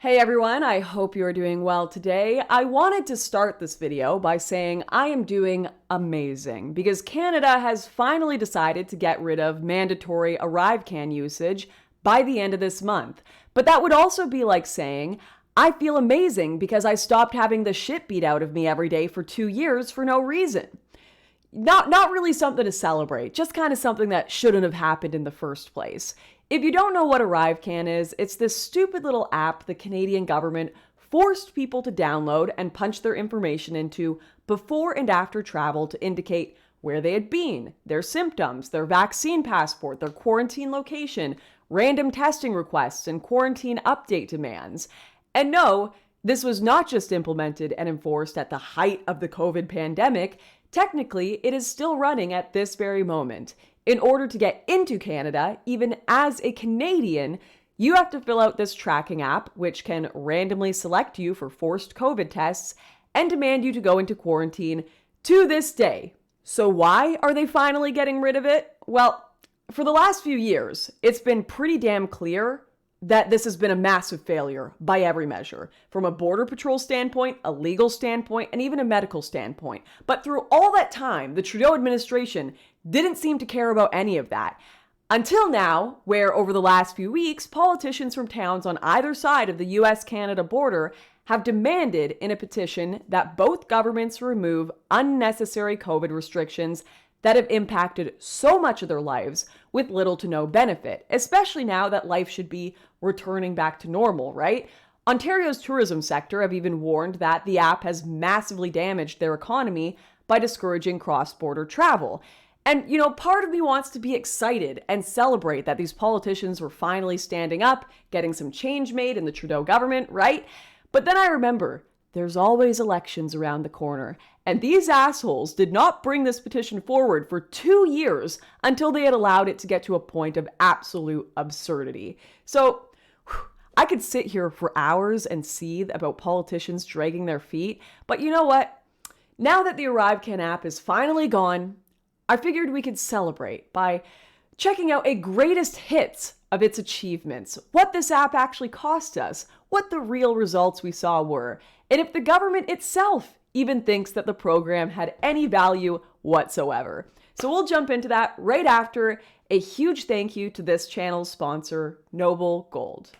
Hey everyone, I hope you're doing well today. I wanted to start this video by saying I am doing amazing because Canada has finally decided to get rid of mandatory ArriveCAN usage by the end of this month. But that would also be like saying I feel amazing because I stopped having the shit beat out of me every day for 2 years for no reason. Not really something to celebrate, just kind of something that shouldn't have happened in the first place. If you don't know what ArriveCAN is, it's this stupid little app the Canadian government forced people to download and punch their information into before and after travel to indicate where they had been, their symptoms, their vaccine passport, their quarantine location, random testing requests, and quarantine update demands. And no, this was not just implemented and enforced at the height of the COVID pandemic. Technically, it is still running at this very moment. In order to get into Canada, even as a Canadian, you have to fill out this tracking app, which can randomly select you for forced COVID tests and demand you to go into quarantine to this day. So why are they finally getting rid of it? Well, for the last few years, it's been pretty damn clear that this has been a massive failure by every measure, from a border patrol standpoint, a legal standpoint, and even a medical standpoint. But through all that time, the Trudeau administration didn't seem to care about any of that. Until now, where over the last few weeks, politicians from towns on either side of the US-Canada border have demanded in a petition that both governments remove unnecessary COVID restrictions that have impacted so much of their lives with little to no benefit, especially now that life should be returning back to normal, right? Ontario's tourism sector have even warned that the app has massively damaged their economy by discouraging cross-border travel. And, part of me wants to be excited and celebrate that these politicians were finally standing up, getting some change made in the Trudeau government, right? But then I remember there's always elections around the corner. And these assholes did not bring this petition forward for 2 years until they had allowed it to get to a point of absolute absurdity. So I could sit here for hours and seethe about politicians dragging their feet. But you know what? Now that the ArriveCAN app is finally gone, I figured we could celebrate by checking out a greatest hits of its achievements, what this app actually cost us, what the real results we saw were, and if the government itself even thinks that the program had any value whatsoever. So we'll jump into that right after a huge thank you to this channel's sponsor, Noble Gold.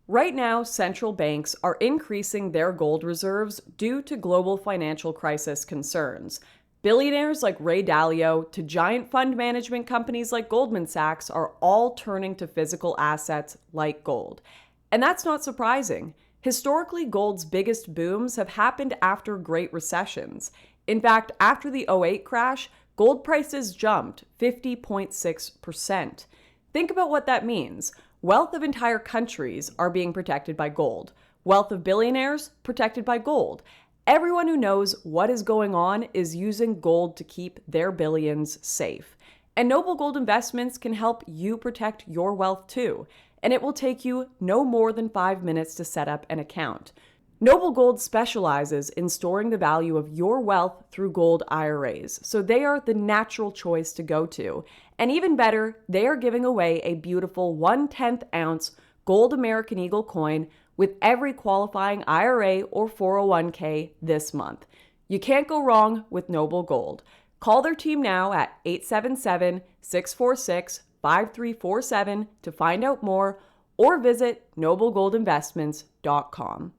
Right now, central banks are increasing their gold reserves due to global financial crisis concerns. Billionaires like Ray Dalio to giant fund management companies like Goldman Sachs are all turning to physical assets like gold. And that's not surprising. Historically, gold's biggest booms have happened after great recessions. In fact, after the '08 crash, gold prices jumped 50.6%. Think about what that means. Wealth of entire countries are being protected by gold. Wealth of billionaires protected by gold. Everyone who knows what is going on is using gold to keep their billions safe. And Noble Gold Investments can help you protect your wealth too. And it will take you no more than 5 minutes to set up an account. Noble Gold specializes in storing the value of your wealth through gold IRAs, so they are the natural choice to go to. And even better, they are giving away a beautiful 1/10 ounce gold American Eagle coin with every qualifying IRA or 401k this month. You can't go wrong with Noble Gold. Call their team now at 877-646-5347 to find out more, or visit noblegoldinvestments.com.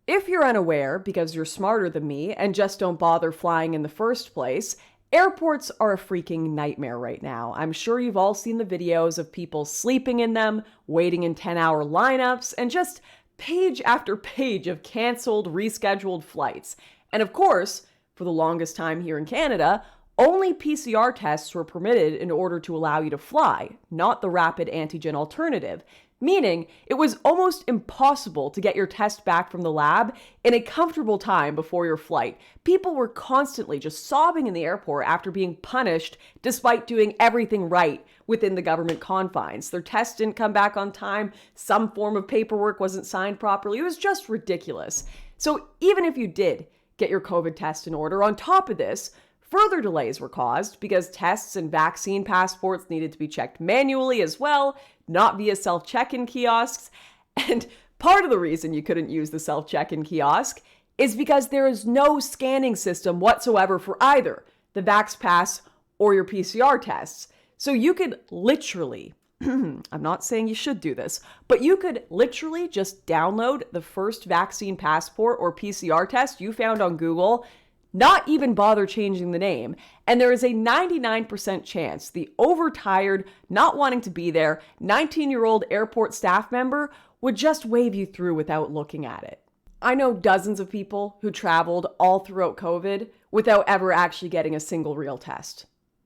If you're unaware, because you're smarter than me and just don't bother flying in the first place, airports are a freaking nightmare right now. I'm sure you've all seen the videos of people sleeping in them, waiting in 10-hour lineups, and just page after page of canceled, rescheduled flights. And of course, for the longest time here in Canada, only PCR tests were permitted in order to allow you to fly, not the rapid antigen alternative, meaning it was almost impossible to get your test back from the lab in a comfortable time before your flight. People were constantly just sobbing in the airport after being punished despite doing everything right within the government confines. Their test didn't come back on time, some form of paperwork wasn't signed properly. It was just ridiculous. So even if you did get your COVID test in order, on top of this, further delays were caused because tests and vaccine passports needed to be checked manually as well, not via self-check-in kiosks. And part of the reason you couldn't use the self-check-in kiosk is because there is no scanning system whatsoever for either the Vax Pass or your PCR tests. So you could literally, I'm not saying you should do this, but you could literally just download the first vaccine passport or PCR test you found on Google, not even bother changing the name, and there is a 99% chance the overtired, not wanting to be there, 19-year-old airport staff member would just wave you through without looking at it. I know dozens of people who traveled all throughout COVID without ever actually getting a single real test.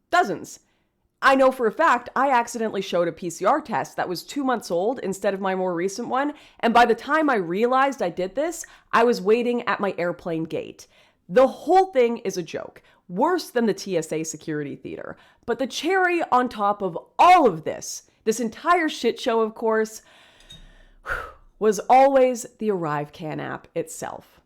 Dozens. I know for a fact I accidentally showed a PCR test that was 2 months old instead of my more recent one, and by the time I realized I did this, I was waiting at my airplane gate. The whole thing is a joke, worse than the TSA security theater. But the cherry on top of all of this entire shit show, of course, was always the ArriveCAN app itself,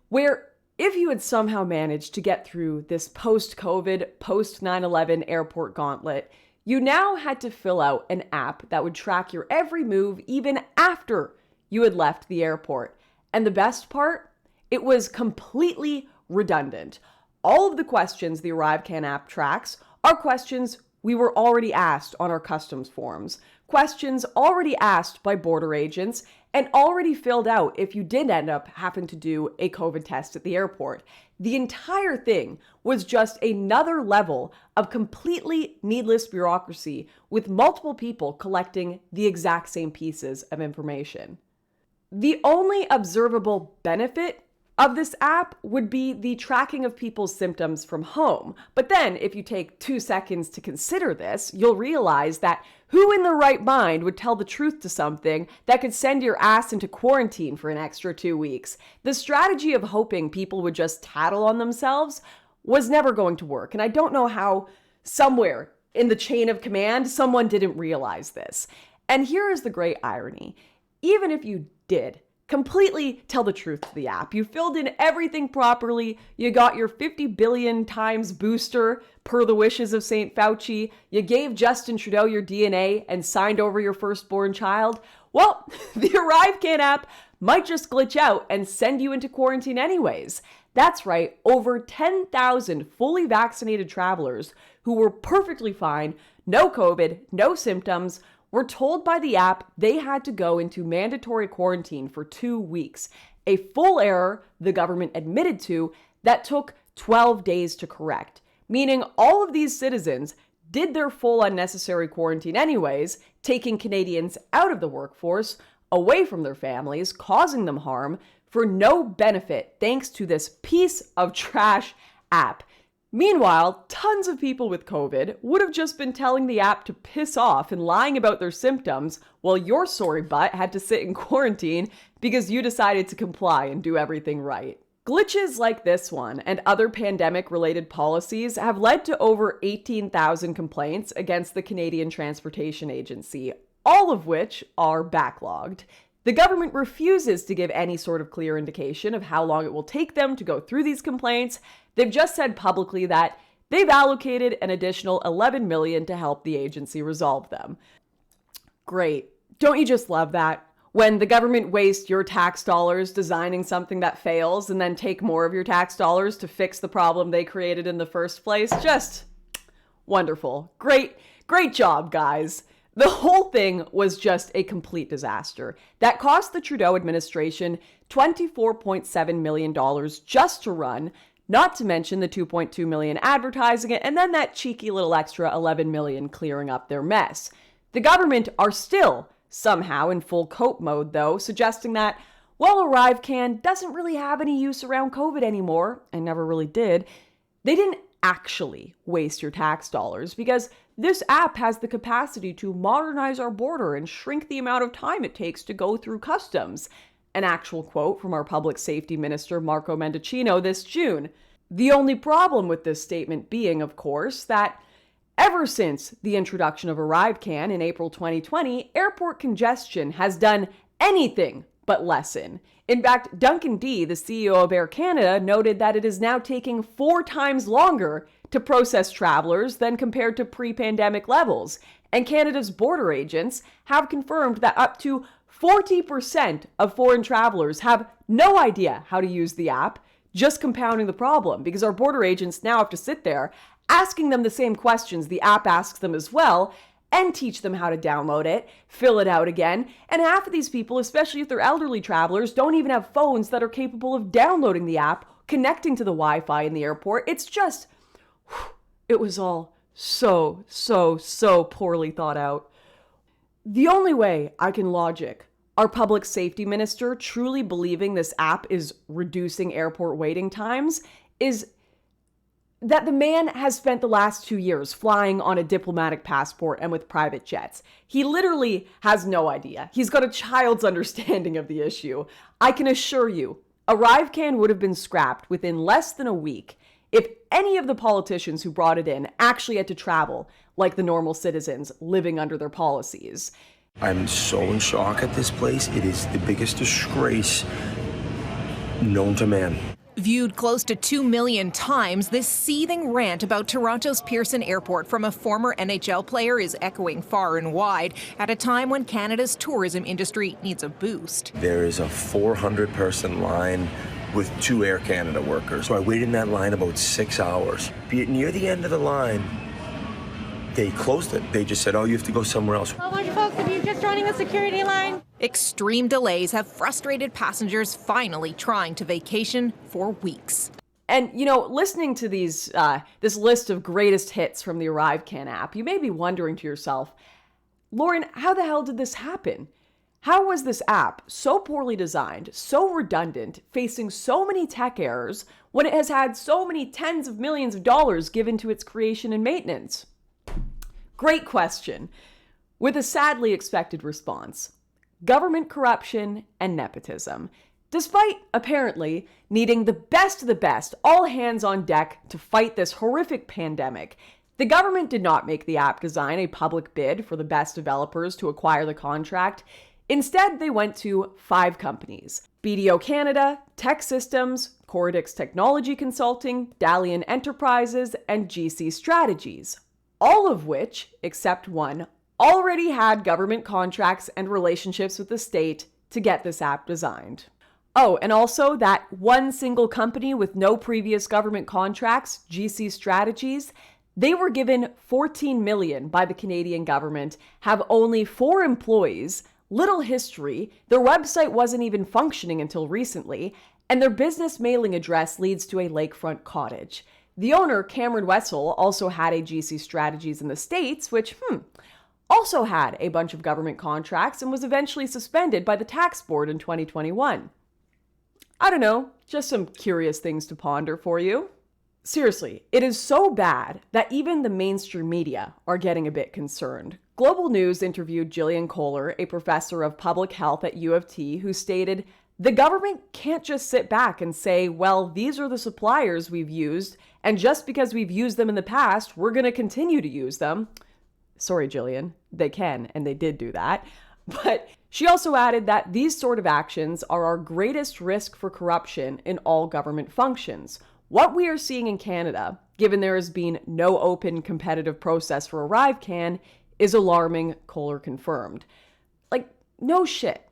where if you had somehow managed to get through this post-COVID, post-9/11 airport gauntlet, you now had to fill out an app that would track your every move even after you had left the airport. And the best part? It was completely redundant. All of the questions the ArriveCAN app tracks are questions we were already asked on our customs forms, questions already asked by border agents, and already filled out if you did end up having to do a COVID test at the airport. The entire thing was just another level of completely needless bureaucracy with multiple people collecting the exact same pieces of information. The only observable benefit of this app would be the tracking of people's symptoms from home. But then, if you take 2 seconds to consider this, you'll realize that who in their right mind would tell the truth to something that could send your ass into quarantine for an extra 2 weeks? The strategy of hoping people would just tattle on themselves was never going to work. And I don't know how somewhere in the chain of command someone didn't realize this. And here is the great irony. Even if you did completely tell the truth to the app, you filled in everything properly, you got your 50 billion times booster per the wishes of St. Fauci, you gave Justin Trudeau your DNA and signed over your firstborn child, well, the ArriveCAN app might just glitch out and send you into quarantine anyways. That's right, over 10,000 fully vaccinated travelers who were perfectly fine, no COVID, no symptoms, were told by the app they had to go into mandatory quarantine for 2 weeks, a full error the government admitted to that took 12 days to correct, meaning all of these citizens did their full unnecessary quarantine anyways, taking Canadians out of the workforce, away from their families, causing them harm, for no benefit thanks to this piece of trash app. Meanwhile, tons of people with COVID would have just been telling the app to piss off and lying about their symptoms while your sorry butt had to sit in quarantine because you decided to comply and do everything right. Glitches like this one and other pandemic-related policies have led to over 18,000 complaints against the Canadian Transportation Agency, all of which are backlogged. The government refuses to give any sort of clear indication of how long it will take them to go through these complaints. They've just said publicly that they've allocated an additional $11 million to help the agency resolve them. Great. Don't you just love that? When the government wastes your tax dollars designing something that fails and then take more of your tax dollars to fix the problem they created in the first place. Just wonderful. Great job, guys. The whole thing was just a complete disaster that cost the Trudeau administration $24.7 million just to run, not to mention the $2.2 million advertising it, and then that cheeky little extra $11 million clearing up their mess. The government are still somehow in full cope mode, though, suggesting that, well, ArriveCAN doesn't really have any use around COVID anymore, and never really did. They didn't actually waste your tax dollars because this app has the capacity to modernize our border and shrink the amount of time it takes to go through customs. An actual quote from our public safety minister, Marco Mendicino, this June. The only problem with this statement being, of course, that ever since the introduction of ArriveCAN in April 2020, airport congestion has done anything but lessen. In fact, Duncan Dee, the CEO of Air Canada, noted that it is now taking 4 times longer to process travelers than compared to pre-pandemic levels. And Canada's border agents have confirmed that up to 40% of foreign travelers have no idea how to use the app, just compounding the problem because our border agents now have to sit there asking them the same questions the app asks them as well, and teach them how to download it, fill it out again. And half of these people, especially if they're elderly travelers, don't even have phones that are capable of downloading the app, connecting to the Wi-Fi in the airport. It's just, it was all so poorly thought out. The only way I can logic our public safety minister truly believing this app is reducing airport waiting times is that the man has spent the last 2 years flying on a diplomatic passport and with private jets. He literally has no idea. He's got a child's understanding of the issue. I can assure you, ArriveCAN would have been scrapped within less than a week if any of the politicians who brought it in actually had to travel like the normal citizens living under their policies. I'm so in shock at this place. It is the biggest disgrace known to man. Viewed close to 2 million times, this seething rant about Toronto's Pearson Airport from a former NHL player is echoing far and wide at a time when Canada's tourism industry needs a boost. There is a 400-person line with 2 Air Canada workers. So I waited in that line about 6 hours. Near the end of the line, they closed it. They just said, oh, you have to go somewhere else. Oh, bunch of folks, if you're just joining the security line. Extreme delays have frustrated passengers finally trying to vacation for weeks. And, you know, listening to this list of greatest hits from the ArriveCAN app, you may be wondering to yourself, Lauren, how the hell did this happen? How was this app so poorly designed, so redundant, facing so many tech errors, when it has had so many tens of millions of dollars given to its creation and maintenance? Great question, with a sadly expected response. Government corruption and nepotism. Despite, apparently, needing the best of the best, all hands on deck to fight this horrific pandemic, the government did not make the app design a public bid for the best developers to acquire the contract. Instead, they went to 5 companies: BDO Canada, Tech Systems, Corridix Technology Consulting, Dalian Enterprises, and GC Strategies, all of which, except one, already had government contracts and relationships with the state to get this app designed. Oh, and also that one single company with no previous government contracts, GC Strategies, they were given $14 million by the Canadian government, have only 4 employees, little history, their website wasn't even functioning until recently, and their business mailing address leads to a lakefront cottage. The owner, Cameron Wessel, also had a GC Strategies in the States, which, also had a bunch of government contracts and was eventually suspended by the tax board in 2021. I don't know, just some curious things to ponder for you. Seriously, it is so bad that even the mainstream media are getting a bit concerned. Global News interviewed Gillian Kohler, a professor of public health at U of T, who stated, "The government can't just sit back and say, well, these are the suppliers we've used, and just because we've used them in the past, we're going to continue to use them." Sorry, Gillian, they can, and they did do that. But she also added that these sort of actions are our greatest risk for corruption in all government functions. What we are seeing in Canada, given there has been no open competitive process for ArriveCAN, is alarming, Kohler confirmed. Like, no shit.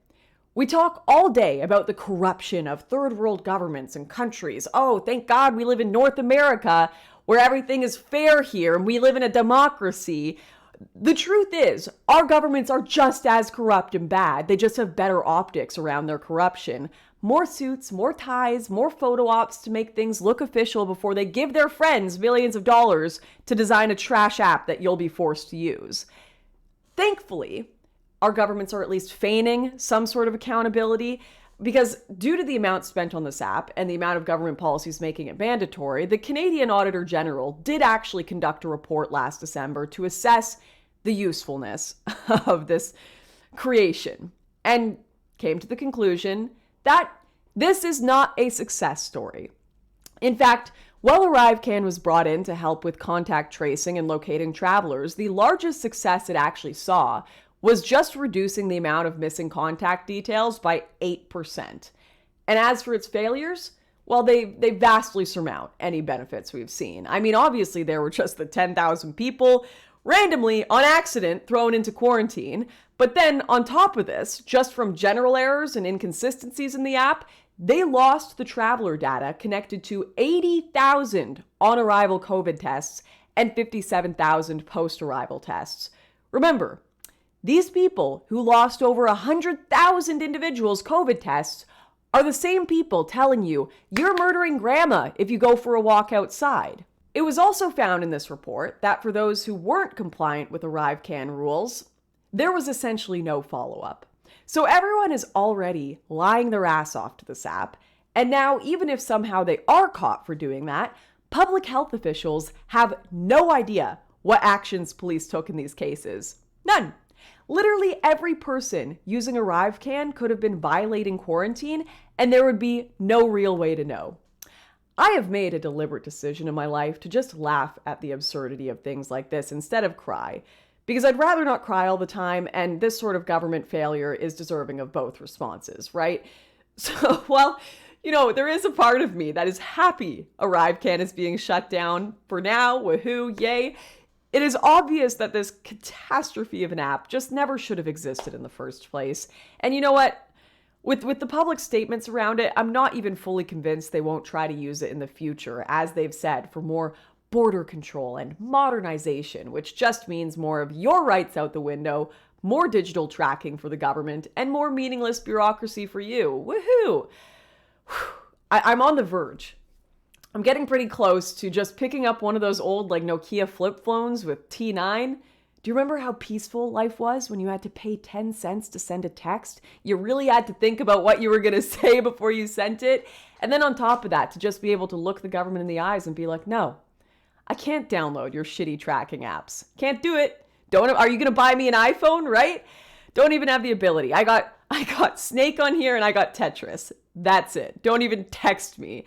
We talk all day about the corruption of third world governments and countries. Oh, thank God we live in North America where everything is fair here and we live in a democracy. The truth is, our governments are just as corrupt and bad. They just have better optics around their corruption. More suits, more ties, more photo ops to make things look official before they give their friends millions of dollars to design a trash app that you'll be forced to use. Thankfully, our governments are at least feigning some sort of accountability, because due to the amount spent on this app and the amount of government policies making it mandatory, the Canadian Auditor General did actually conduct a report last December to assess the usefulness of this creation and came to the conclusion that this is not a success story. In fact, while ArriveCAN was brought in to help with contact tracing and locating travelers, the largest success it actually saw was just reducing the amount of missing contact details by 8%. And as for its failures, well, they vastly surmount any benefits we've seen. I mean, obviously there were just the 10,000 people randomly, on accident, thrown into quarantine. But then on top of this, just from general errors and inconsistencies in the app, they lost the traveler data connected to 80,000 on-arrival COVID tests and 57,000 post-arrival tests. Remember, these people who lost over 100,000 individuals' COVID tests are the same people telling you you're murdering grandma if you go for a walk outside. It was also found in this report that for those who weren't compliant with ArriveCAN rules, there was essentially no follow-up. So everyone is already lying their ass off to this app, and now even if somehow they are caught for doing that, public health officials have no idea what actions police took in these cases. None. Literally every person using ArriveCAN could have been violating quarantine, and there would be no real way to know. I have made a deliberate decision in my life to just laugh at the absurdity of things like this instead of cry, because I'd rather not cry all the time, and this sort of government failure is deserving of both responses, right? So, well, there is a part of me that is happy ArriveCAN is being shut down for now. Woohoo, yay. It is obvious that this catastrophe of an app just never should have existed in the first place. And you know what? With the public statements around it, I'm not even fully convinced they won't try to use it in the future, as they've said, for more border control and modernization, which just means more of your rights out the window, more digital tracking for the government, and more meaningless bureaucracy for you. Woohoo! I'm on the verge. I'm getting pretty close to just picking up one of those old Nokia flip phones with T9. Do you remember how peaceful life was when you had to pay 10 cents to send a text? You really had to think about what you were going to say before you sent it. And then on top of that, to just be able to look the government in the eyes and be like, no, I can't download your shitty tracking apps. Can't do it. Are you going to buy me an iPhone, right? Don't even have the ability. I got Snake on here and I got Tetris. That's it. Don't even text me.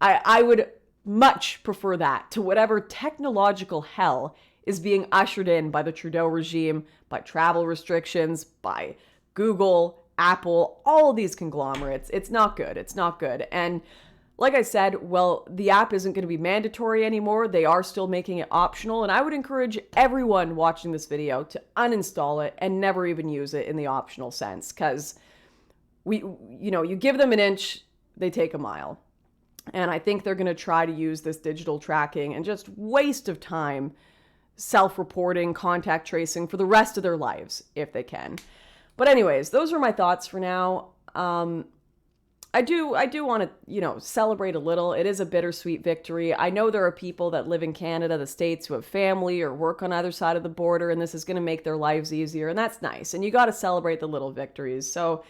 I would much prefer that to whatever technological hell is being ushered in by the Trudeau regime, by travel restrictions, by Google, Apple, all of these conglomerates. It's not good. It's not good. And like I said, well, the app isn't going to be mandatory anymore. They are still making it optional. And I would encourage everyone watching this video to uninstall it and never even use it in the optional sense. Because you give them an inch, they take a mile. And I think they're going to try to use this digital tracking and just waste of time, self-reporting, contact tracing for the rest of their lives, if they can. But anyways, those are my thoughts for now. I do want to, celebrate a little. It is a bittersweet victory. I know there are people that live in Canada, the States, who have family or work on either side of the border, and this is going to make their lives easier, and that's nice. And you got to celebrate the little victories. So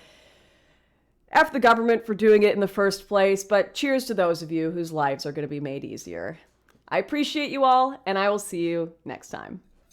F the government for doing it in the first place, but cheers to those of you whose lives are going to be made easier. I appreciate you all, and I will see you next time.